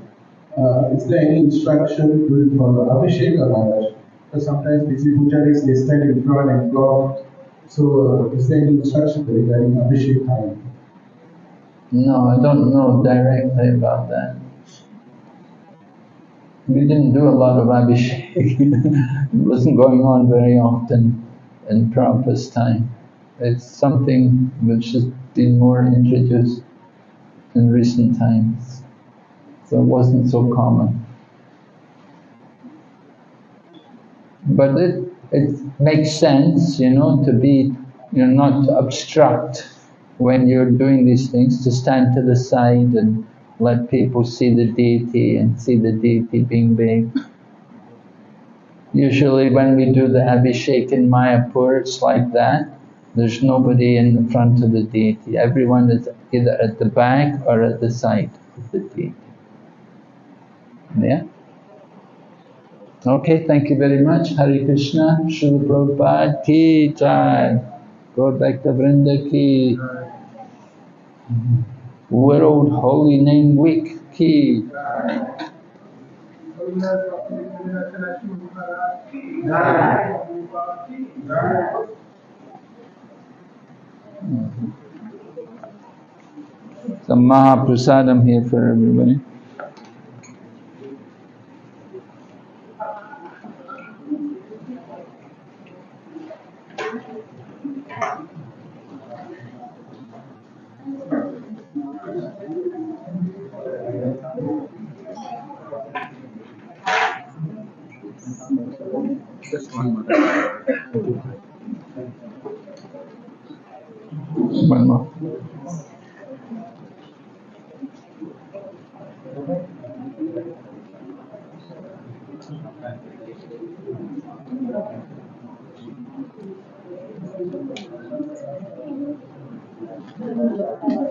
Is there any instruction for Abhishek Maharaj? Because sometimes busy pujaris they stand in front and block. So is there any instruction regarding Abhishek time? No, I don't know directly about that. We didn't do a lot of Abhishek. It wasn't going on very often in Prabhupada's time. It's something which has been more introduced in recent times. So it wasn't so common. But it makes sense, you know, to be, you know, not to obstruct when you're doing these things, to stand to the side and let people see the deity and see the deity being big. Usually when we do the Abhishek in Mayapur, it's like that. There's nobody in the front of the deity. Everyone is either at the back or at the side of the deity. Yeah? Okay, thank you very much. Hare Krishna, Srila Prabhupada ki jai. Go back to Vrinda ki. World Holy Name Week ki. Some Mahaprasadam here for everybody. Just one more. One more.